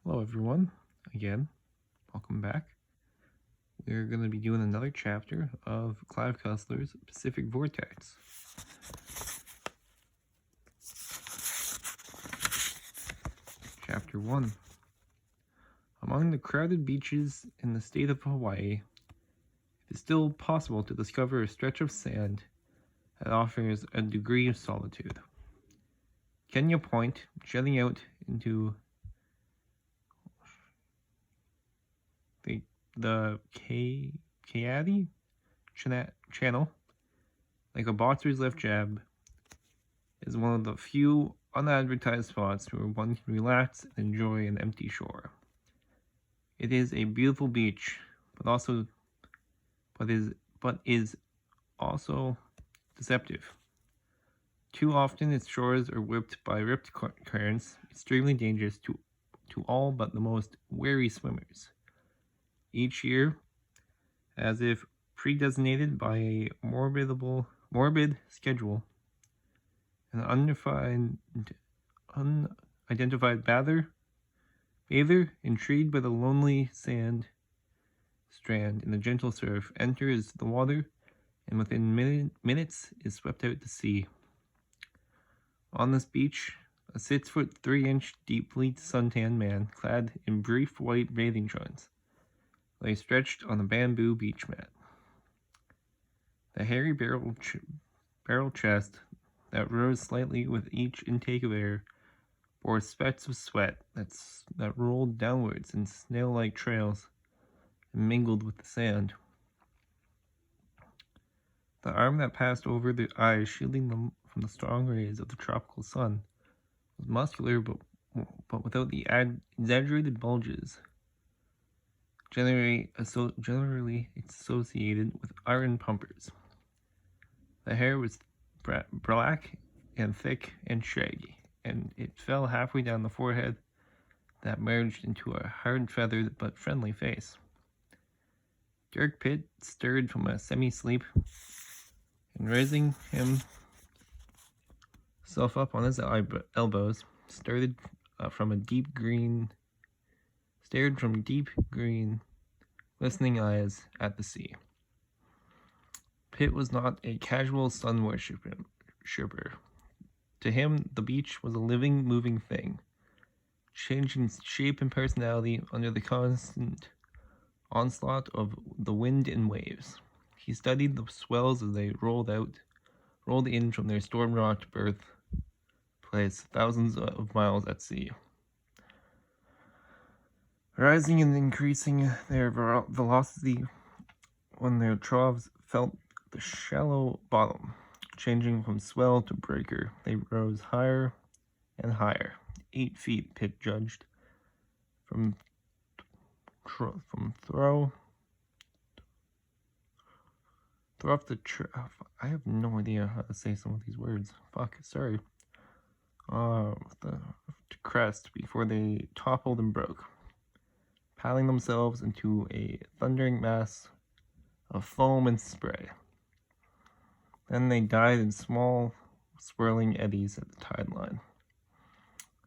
Hello everyone, again, welcome back. We're going to be doing another chapter of Clive Cussler's Pacific Vortex. Chapter 1. Among the crowded beaches in the state of Hawaii, it is still possible to discover a stretch of sand that offers a degree of solitude. Kenya Point, jutting out into the Kayati Channel, like a boxer's left jab, is one of the few unadvertised spots where one can relax and enjoy an empty shore. It is a beautiful beach, but is also deceptive. Too often its shores are whipped by ripped currents, extremely dangerous to all but the most wary swimmers. Each year, as if predesignated by a morbid schedule, an unidentified bather, intrigued by the lonely sand strand in the gentle surf, enters the water and within minutes is swept out to sea. On this beach, a 6-foot 3-inch deeply suntanned man, clad in brief white bathing trunks, lay stretched on a bamboo beach mat. The hairy barrel chest that rose slightly with each intake of air bore specks of sweat that rolled downwards in snail-like trails and mingled with the sand. The arm that passed over the eyes, shielding them from the strong rays of the tropical sun, was muscular but without the exaggerated bulges generally associated with iron pumpers. The hair was black and thick and shaggy, and it fell halfway down the forehead that merged into a hard-feathered but friendly face. Dirk Pitt stirred from a semi-sleep, and raising himself up on his elbows, stared from deep green, glistening eyes at the sea. Pitt was not a casual sun worshipper. To him, the beach was a living, moving thing, changing shape and personality under the constant onslaught of the wind and waves. He studied the swells as they rolled in from their storm-rocked birthplace thousands of miles at sea, rising and increasing their velocity when their troughs felt the shallow bottom. Changing from swell to breaker, they rose higher and higher. 8 feet, Pitt judged. From throw up the I have no idea how to say some of these words. Sorry. To crest before they toppled and broke, piling themselves into a thundering mass of foam and spray. Then they died in small, swirling eddies at the tide line.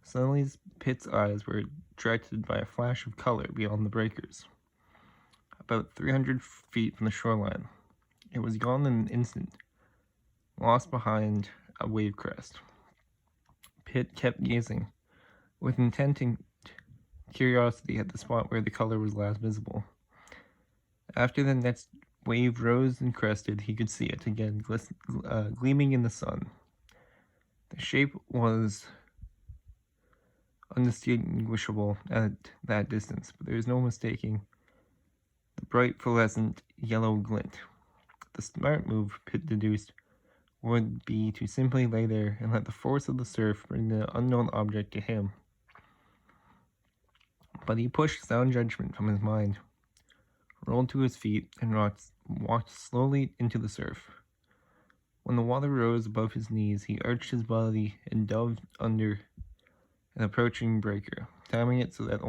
Suddenly, Pitt's eyes were attracted by a flash of color beyond the breakers. About 300 feet from the shoreline, it was gone in an instant, lost behind a wave crest. Pitt kept gazing, with intent and curiosity at the spot where the color was last visible. After the next wave rose and crested, he could see it again, gleaming in the sun. The shape was undistinguishable at that distance, but there was no mistaking the bright fluorescent yellow glint. The smart move, Pitt deduced, would be to simply lay there and let the force of the surf bring the unknown object to him. But he pushed sound judgment from his mind, rolled to his feet, and walked slowly into the surf. When the water rose above his knees, he arched his body and dove under an approaching breaker, timing it so that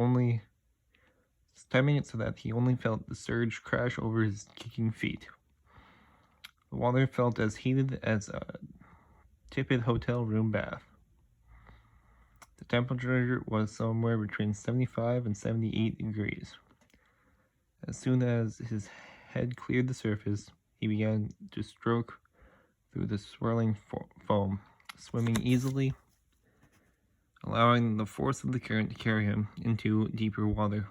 he only felt the surge crash over his kicking feet. The water felt as heated as a tepid hotel room bath. The temperature was somewhere between 75 and 78 degrees. As soon as his head cleared the surface, he began to stroke through the swirling foam, swimming easily, allowing the force of the current to carry him into deeper water.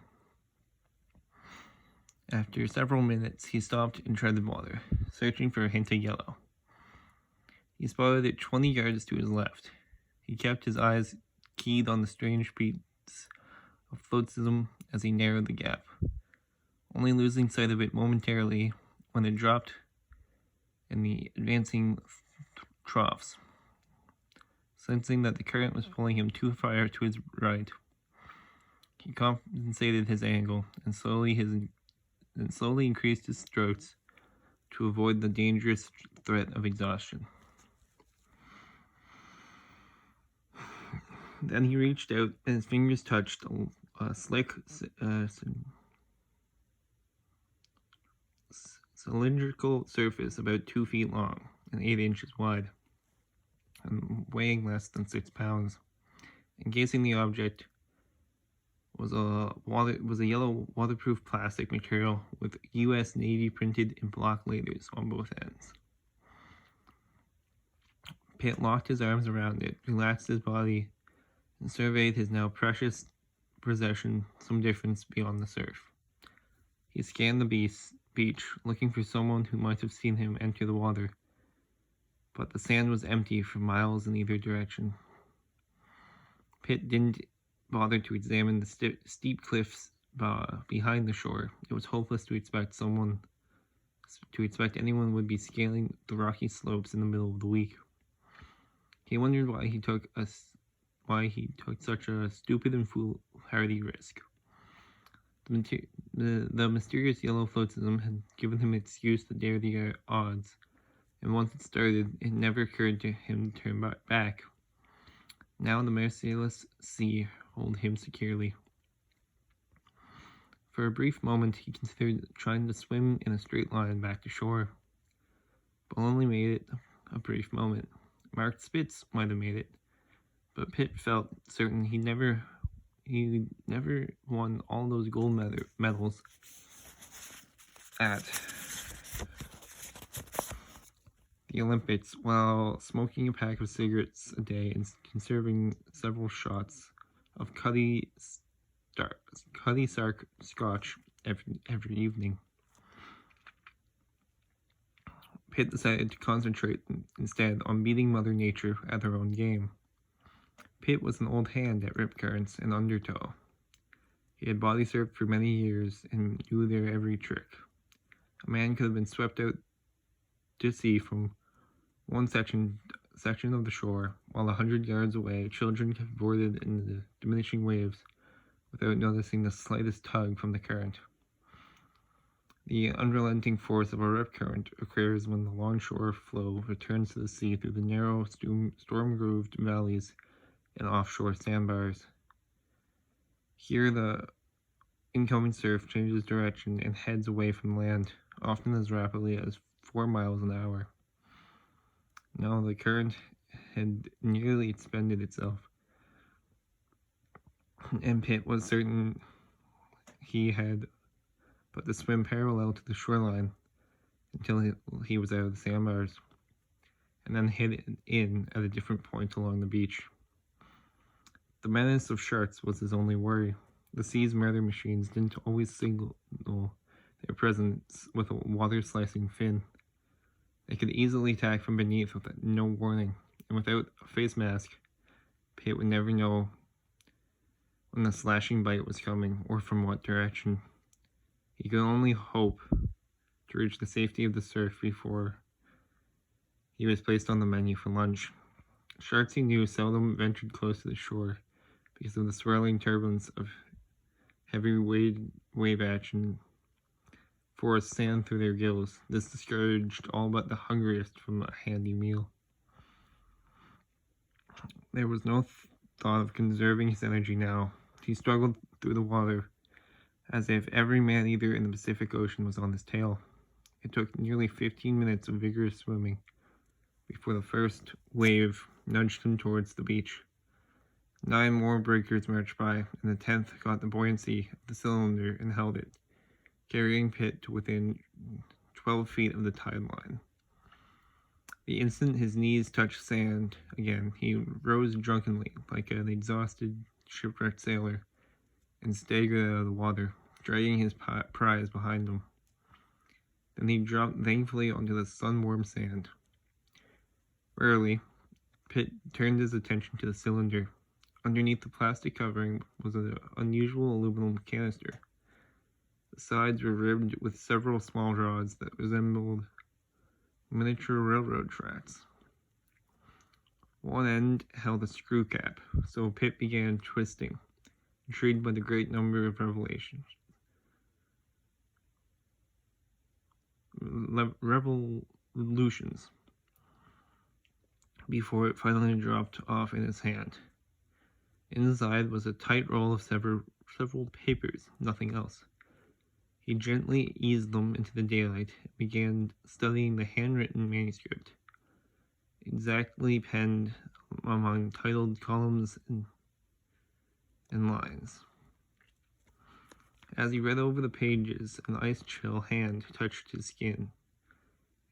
After several minutes, he stopped and treaded water, searching for a hint of yellow. He spotted it 20 yards to his left. He kept his eyes keyed on the strange beats of floatism as he narrowed the gap, only losing sight of it momentarily when it dropped in the advancing troughs. Sensing that the current was pulling him too far to his right, he compensated his angle and slowly increased his strokes to avoid the dangerous threat of exhaustion. Then he reached out and his fingers touched a slick cylindrical surface about 2 feet long and 8 inches wide, and weighing less than 6 pounds. Encasing the object was a yellow waterproof plastic material with U.S. Navy printed in block letters on both ends. Pitt locked his arms around it, relaxed his body, and surveyed his now precious possession some distance beyond the surf. He scanned the beach, looking for someone who might have seen him enter the water, but the sand was empty for miles in either direction. Pitt didn't bother to examine the steep cliffs behind the shore. It was hopeless to expect anyone would be scaling the rocky slopes in the middle of the week. He wondered why he took such a stupid and foolhardy risk. The mysterious yellow floatism had given him an excuse to dare the odds, and once it started, it never occurred to him to turn back. Now the merciless sea held him securely. For a brief moment, he considered trying to swim in a straight line back to shore, but only made it a brief moment. Mark Spitz might have made it, but Pitt felt certain he never won all those gold medals at the Olympics while smoking a pack of cigarettes a day and conserving several shots of Cuddy Sark Scotch every evening. Pitt decided to concentrate instead on beating Mother Nature at her own game. Pitt was an old hand at rip currents and undertow. He had body surfed for many years and knew their every trick. A man could have been swept out to sea from one section of the shore, while 100 yards away, children cavorted in the diminishing waves without noticing the slightest tug from the current. The unrelenting force of a rip current occurs when the longshore flow returns to the sea through the narrow, storm-grooved valleys and offshore sandbars. Here, the incoming surf changes direction and heads away from land, often as rapidly as 4 miles an hour. Now the current had nearly expended itself, and Pitt was certain he had but to swim parallel to the shoreline until he was out of the sandbars, and then hit in at a different point along the beach. The menace of sharks was his only worry. The sea's murder machines didn't always signal their presence with a water-slicing fin. They could easily attack from beneath with no warning, and without a face mask, Pitt would never know when the slashing bite was coming or from what direction. He could only hope to reach the safety of the surf before he was placed on the menu for lunch. Sharks, he knew, seldom ventured close to the shore because of the swirling turbulence of heavy wave action forced sand through their gills. This discouraged all but the hungriest from a handy meal. There was no thought of conserving his energy now. He struggled through the water as if every man-eater in the Pacific Ocean was on his tail. It took nearly 15 minutes of vigorous swimming before the first wave nudged him towards the beach. 9 more breakers marched by, and the 10th caught the buoyancy of the cylinder and held it, carrying Pitt to within 12 feet of the tide line. The instant his knees touched sand again, he rose drunkenly, like an exhausted, shipwrecked sailor, and staggered out of the water, dragging his prize behind him. Then he dropped thankfully onto the sun-warmed sand. Wearily, Pitt turned his attention to the cylinder. Underneath the plastic covering was an unusual aluminum canister. The sides were ribbed with several small rods that resembled miniature railroad tracks. One end held a screw cap, so Pitt began twisting, intrigued by the great number of revolutions, before it finally dropped off in his hand. Inside was a tight roll of several papers, nothing else. He gently eased them into the daylight and began studying the handwritten manuscript, exactly penned among titled columns and lines. As he read over the pages, an ice-chill hand touched his skin,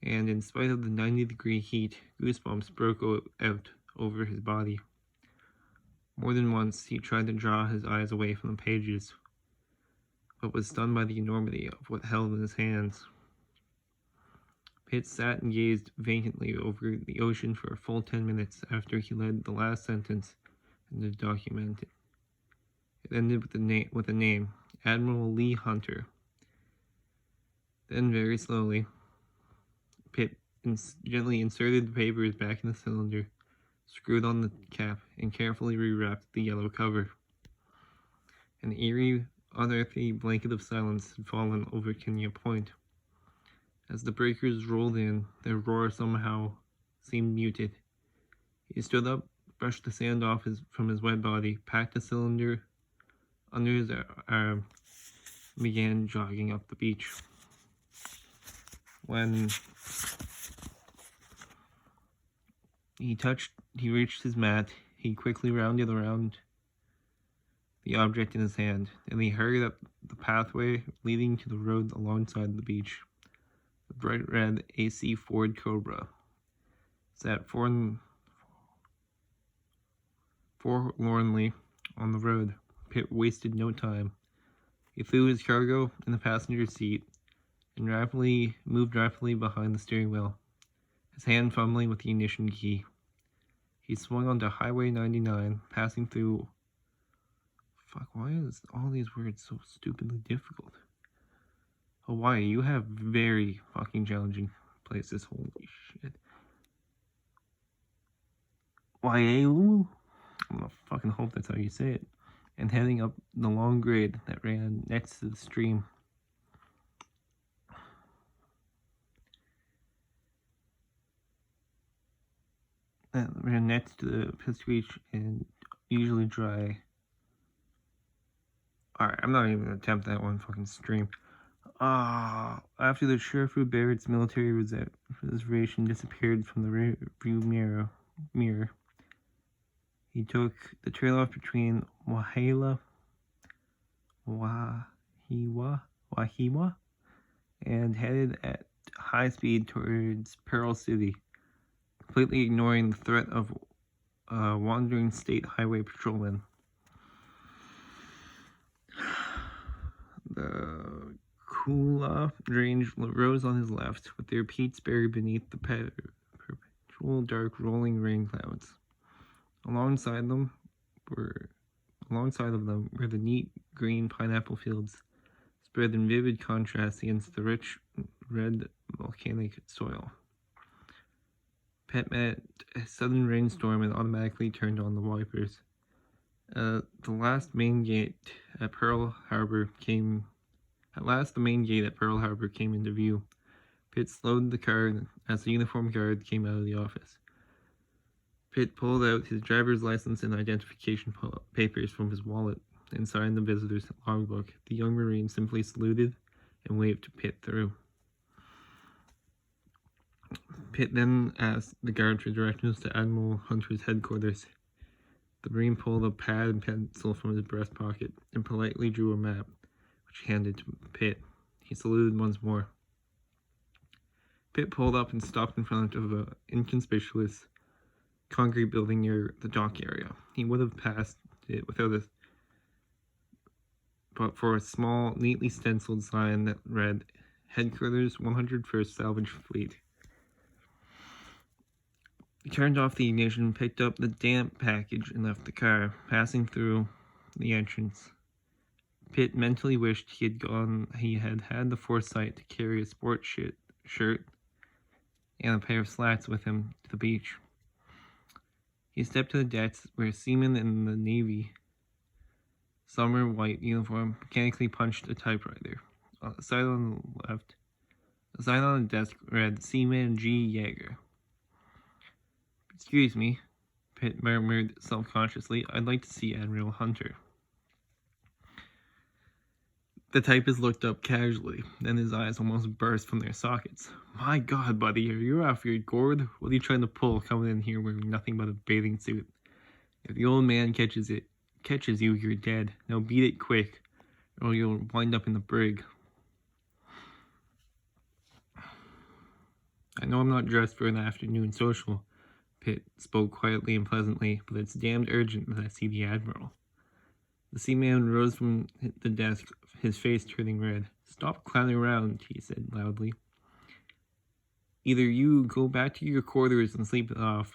and in spite of the 90-degree heat, goosebumps broke out over his body. More than once, he tried to draw his eyes away from the pages, but was stunned by the enormity of what held in his hands. Pitt sat and gazed vacantly over the ocean for a full 10 minutes after he read the last sentence in the document. It ended with a name, Admiral Lee Hunter. Then, very slowly, Pitt gently inserted the papers back in the cylinder, screwed on the cap, and carefully rewrapped the yellow cover. An eerie, unearthly blanket of silence had fallen over Kenya Point. As the breakers rolled in, their roar somehow seemed muted. He stood up, brushed the sand off from his wet body, packed the cylinder under his arm, and began jogging up the beach. When he reached his mat, he quickly rounded around the object in his hand, and he hurried up the pathway leading to the road alongside the beach. The bright red AC Ford Cobra sat forlornly on the road. Pitt wasted no time. He threw his cargo in the passenger seat and moved rapidly behind the steering wheel, his hand fumbling with the ignition key. He swung onto Highway 99, passing through... why is all these words so stupidly difficult? Hawaii, you have very fucking challenging places, holy shit. Waielu? I'm gonna fucking hope that's how you say it. And heading up the long grade that ran next to the stream. That ran next to the Pacific and usually dry. Alright, I'm not even gonna attempt that one fucking stream. After the Sherwood Barrett's military reservation disappeared from the rearview mirror, he took the trail off between Wahiwa, and headed at high speed towards Pearl City, completely ignoring the threat of wandering state highway patrolmen. The Kula Range rose on his left, with their peaks buried beneath the perpetual dark rolling rain clouds. Alongside of them were the neat green pineapple fields, spread in vivid contrast against the rich red volcanic soil. Pitt met a sudden rainstorm and automatically turned on the wipers. The last main gate at Pearl Harbor came into view. Pitt slowed the car as the uniformed guard came out of the office. Pitt pulled out his driver's license and identification papers from his wallet and signed the visitor's logbook. The young Marine simply saluted and waved Pitt through. Pitt then asked the guard for directions to Admiral Hunter's headquarters. The Marine pulled a pad and pencil from his breast pocket and politely drew a map, which he handed to Pitt. He saluted once more. Pitt pulled up and stopped in front of an inconspicuous concrete building near the dock area. He would have passed it but for a small, neatly stenciled sign that read, Headquarters 101st Salvage Fleet. He turned off the ignition, picked up the damp package, and left the car, passing through the entrance. Pitt mentally wished he had had the foresight to carry a sports shirt and a pair of slacks with him to the beach. He stepped to the decks where seamen in the Navy summer white uniform mechanically punched a typewriter. On the side on the left, the sign on the desk read Seaman G. Yeager. Excuse me, Pitt murmured self-consciously. I'd like to see Admiral Hunter. The typist looked up casually, then his eyes almost burst from their sockets. My God, buddy, are you off your gourd? What are you trying to pull coming in here wearing nothing but a bathing suit? If the old man catches you, you're dead. Now beat it quick, or you'll wind up in the brig. I know I'm not dressed for an afternoon social, Pitt spoke quietly and pleasantly, but it's damned urgent that I see the Admiral. The seaman rose from the desk, his face turning red. Stop clowning around, he said loudly. Either you go back to your quarters and sleep it off,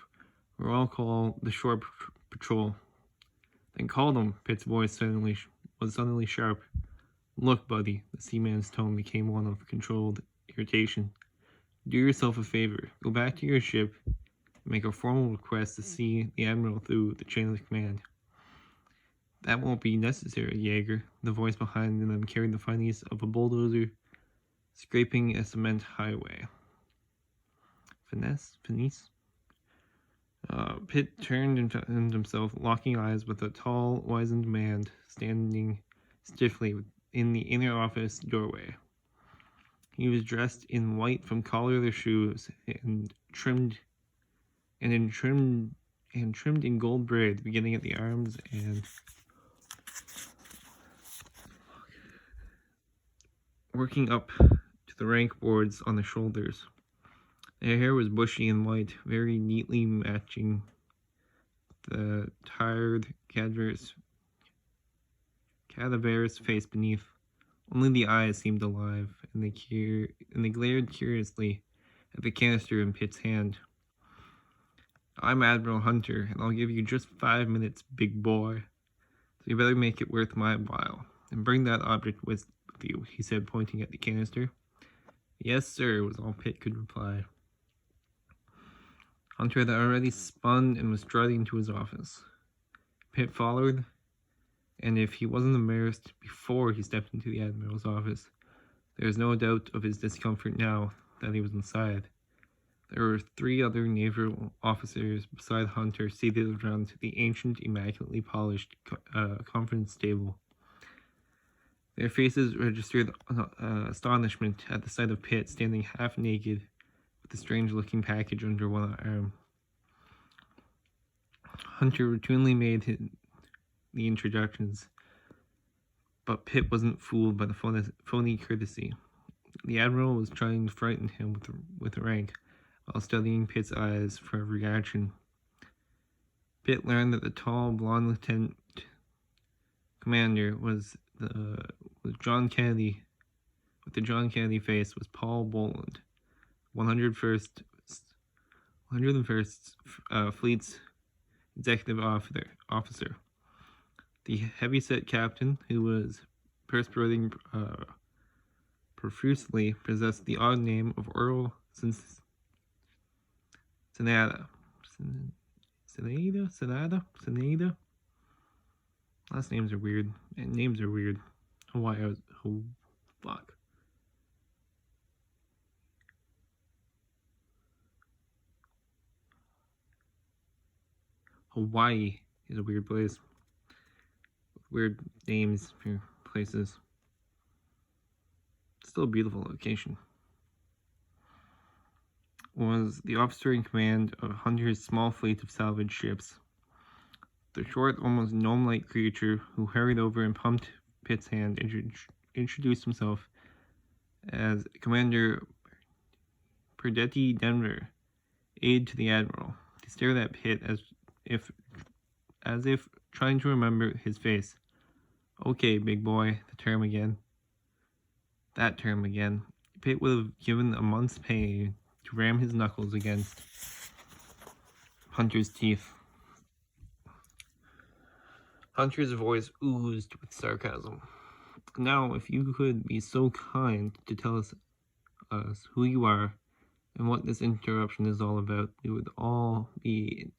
or I'll call the shore patrol. Then call them, Pitt's voice was suddenly sharp. Look, buddy, the seaman's tone became one of controlled irritation. Do yourself a favor. Go back to your ship and make a formal request to see the Admiral through the chain of command. That won't be necessary, Yeager. The voice behind them carried the finesse of a bulldozer scraping a cement highway. Finesse? Pitt turned and found himself locking eyes with a tall, wizened man standing stiffly in the inner office doorway. He was dressed in white from collar to shoes and trimmed in gold braid beginning at the arms and working up to the rank boards on the shoulders. Their hair was bushy and white, very neatly matching the tired, cadaverous face beneath. Only the eyes seemed alive, and they glared curiously at the canister in Pitt's hand. I'm Admiral Hunter, and I'll give you just 5 minutes, big boy. So you better make it worth my while. And bring that object with you, he said, pointing at the canister. Yes, sir, was all Pitt could reply. Hunter had already spun and was striding to his office. Pitt followed, and if he wasn't embarrassed before he stepped into the Admiral's office, there was no doubt of his discomfort now that he was inside. There were 3 other naval officers beside Hunter seated around the ancient, immaculately polished conference table. Their faces registered astonishment at the sight of Pitt standing half naked with a strange-looking package under one arm. Hunter routinely made the introductions, but Pitt wasn't fooled by the phony courtesy. The Admiral was trying to frighten him with rank, while studying Pitt's eyes for a reaction. Pitt learned that the tall, blonde lieutenant commander was John Kennedy. With the John Kennedy face was Paul Boland, 101st Fleet's executive officer. The heavyset captain, who was perspiring profusely, possessed the odd name of Earl Senada. Last names are weird. And names are weird. Hawaii is a weird place. With weird names for places. Still a beautiful location. Was the officer in command of Hunter's small fleet of salvage ships. The short, almost gnome-like creature who hurried over and pumped Pitt's hand introduced himself as Commander Perdetti Denver, aide to the Admiral. He stared at Pitt as if trying to remember his face. Okay, big boy, that term again. Pitt would have given a month's pay to ram his knuckles against Hunter's teeth. Hunter's voice oozed with sarcasm. Now, if you could be so kind to tell us who you are and what this interruption is all about, we would all be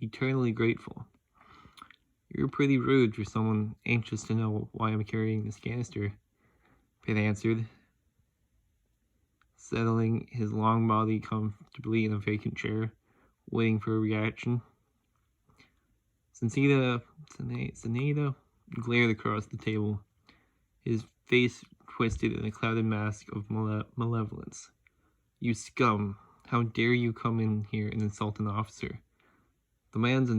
eternally grateful. You're pretty rude for someone anxious to know why I'm carrying this canister, Pitt answered, settling his long body comfortably in a vacant chair, waiting for a reaction. Seneda glared across the table, his face twisted in a clouded mask of malevolence. You scum! How dare you come in here and insult an officer? The man's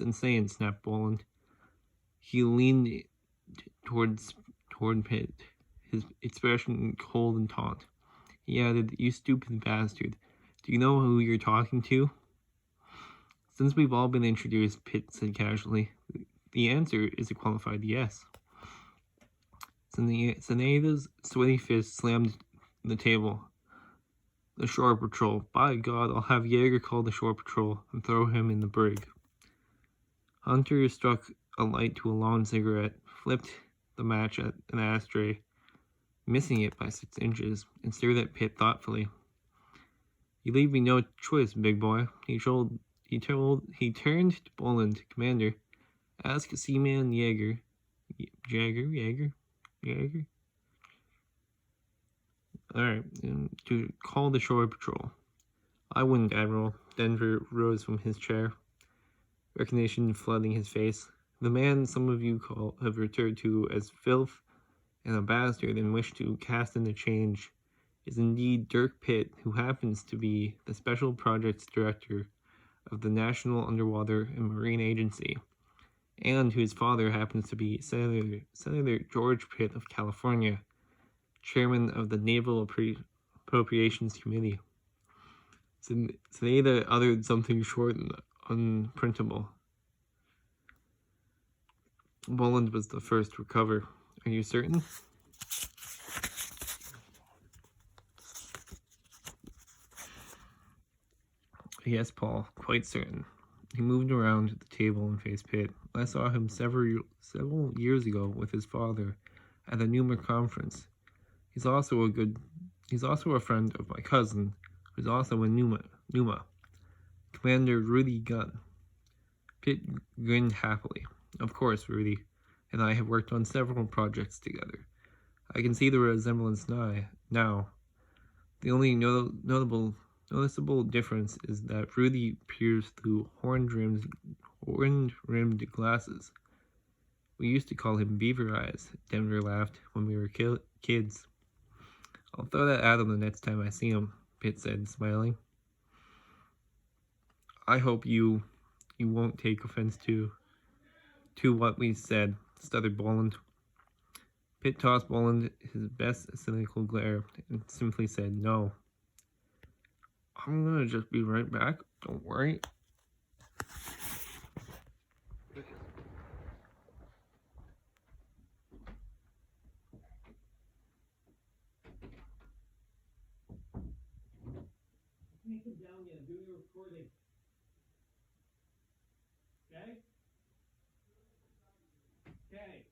insane, snapped Boland. He leaned toward Pitt, his expression cold and taunt. He added, You stupid bastard. Do you know who you're talking to? Since we've all been introduced, Pitt said casually, the answer is a qualified yes. Seneda's sweaty fist slammed the table. The Shore Patrol. By God, I'll have Jaeger call the Shore Patrol and throw him in the brig. Hunter struck a light to a long cigarette, flipped the match at an ashtray, missing it by 6 inches, and stared at Pitt thoughtfully. You leave me no choice, big boy. He turned to Boland, Commander. Ask Seaman Jaeger. Alright, to call the Shore Patrol. I wouldn't, Admiral. Denver rose from his chair, recognition flooding his face. The man some of you have referred to as filth and a bastard and wish to cast in the change is indeed Dirk Pitt, who happens to be the Special Projects Director of the National Underwater and Marine Agency, and whose father happens to be Senator George Pitt of California, chairman of the Naval Appropriations Committee. Seneda uttered something short and unprintable. Boland was the first to recover. Are you certain? Yes, Paul, quite certain. He moved around the table and faced Pitt. I saw him several years ago with his father at a NUMA conference. He's also a friend of my cousin, who's also in NUMA. Commander Rudy Gunn. Pitt grinned happily. Of course, Rudy and I have worked on several projects together. I can see the resemblance now. The only noticeable difference is that Rudy peers through horn-rimmed glasses. We used to call him Beaver Eyes, Denver laughed, when we were kids. I'll throw that at him the next time I see him, Pitt said, smiling. I hope you won't take offense to what we said, stuttered Boland. Pitt tossed Boland his best cynical glare and simply said, No. I'm gonna just be right back, don't worry. Can't come down yet, I'm doing a recording. Okay? Okay.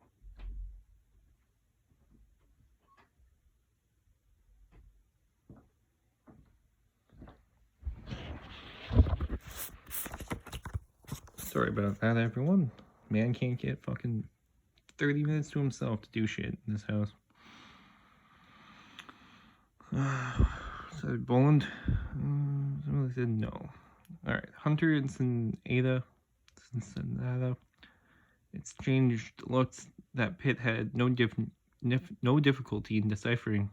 Sorry about that, everyone. Man can't get fucking 30 minutes to himself to do shit in this house. So Boland really said no. Alright, Hunter and Seneda exchanged looks that Pitt had no difficulty in deciphering.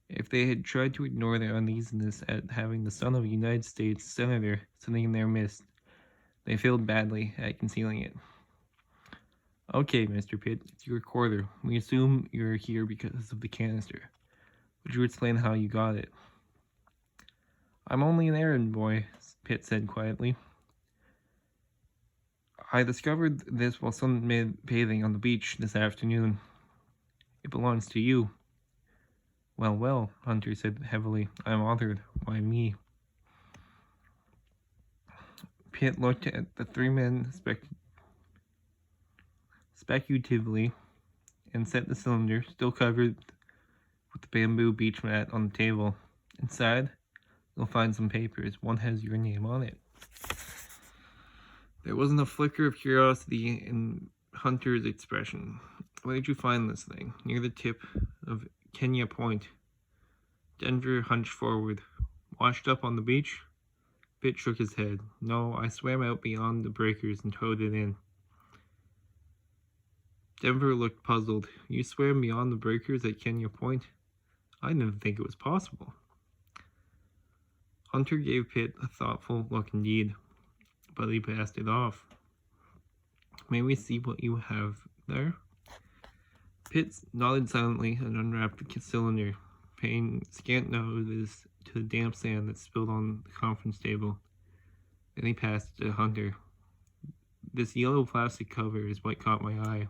If they had tried to ignore their uneasiness at having the son of a United States senator sitting in their midst, They failed badly at concealing it. Okay, Mr. Pitt, it's your recorder. We assume you're here because of the canister. Would you explain how you got it? I'm only an errand boy, Pitt said quietly. I discovered this while sunbathing on the beach this afternoon. It belongs to you. Well, well, Hunter said heavily. I'm honored. Why me? Pitt looked at the three men speculatively and set the cylinder, still covered with the bamboo beach mat, on the table. Inside, you'll find some papers. One has your name on it. There wasn't a flicker of curiosity in Hunter's expression. Where did you find this thing? Near the tip of Kenya Point. Denver hunched forward. Washed up on the beach? Pitt shook his head. No, I swam out beyond the breakers and towed it in. Denver looked puzzled. You swam beyond the breakers at Kenya Point? I didn't think it was possible. Hunter gave Pitt a thoughtful look indeed, but he passed it off. May we see what you have there? Pitt nodded silently and unwrapped the cylinder, paying scant notice to the damp sand that spilled on the conference table. Then he passed it to Hunter. This yellow plastic cover is what caught my eye.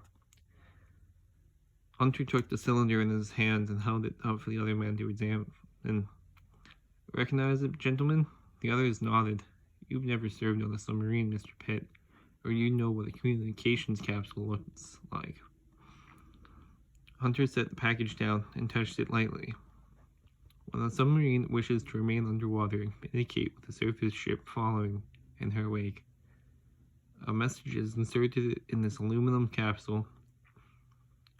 Hunter took the cylinder in his hands and held it up for the other man to examine. Recognize it, gentlemen? The others nodded. You've never served on a submarine, Mr. Pitt, or you know what a communications capsule looks like. Hunter set the package down and touched it lightly. When a submarine wishes to remain underwater and communicate with a surface ship following in her wake, a message is inserted in this aluminum capsule.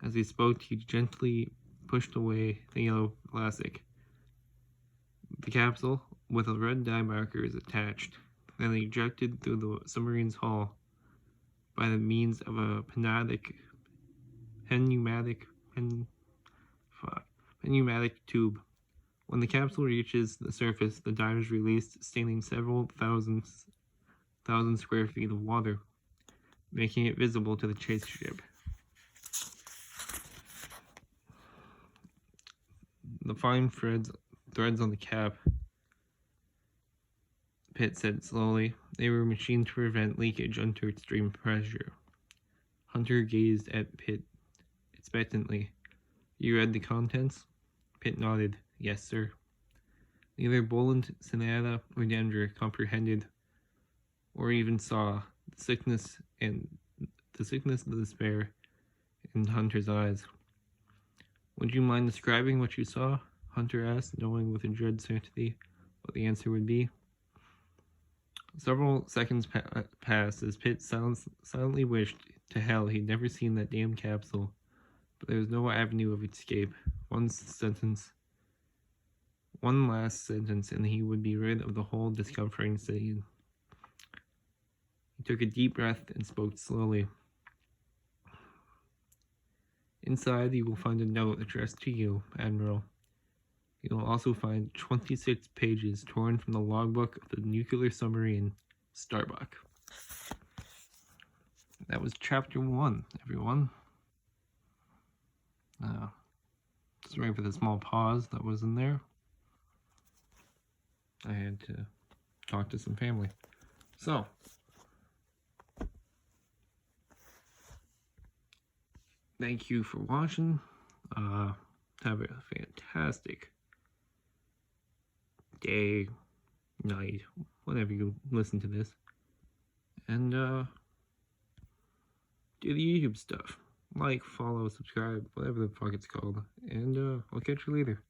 As he spoke, he gently pushed away the yellow plastic. The capsule, with a red dye marker, is attached, then ejected through the submarine's hull by the means of a pneumatic tube. When the capsule reaches the surface, the dye is released, staining several thousand square feet of water, making it visible to the chase ship. The fine threads on the cap, Pitt said slowly. They were machined to prevent leakage under extreme pressure. Hunter gazed at Pitt expectantly. You read the contents? Pitt nodded. Yes, sir. Neither Boland, Sonata, or Denver comprehended or even saw the sickness of despair in Hunter's eyes. Would you mind describing what you saw? Hunter asked, knowing with a dread certainty what the answer would be. Several seconds passed as Pitt silently wished to hell he'd never seen that damn capsule, but there was no avenue of escape. One last sentence, and he would be rid of the whole discomforting scene. He took a deep breath and spoke slowly. Inside, you will find a note addressed to you, Admiral. You will also find 26 pages torn from the logbook of the nuclear submarine, Starbuck. That was chapter 1, everyone. Sorry for the small pause that was in there. I had to talk to some family. So, thank you for watching. Have a fantastic day, night, whenever you listen to this. And do the YouTube stuff. Like, follow, subscribe, whatever the fuck it's called. And I'll catch you later.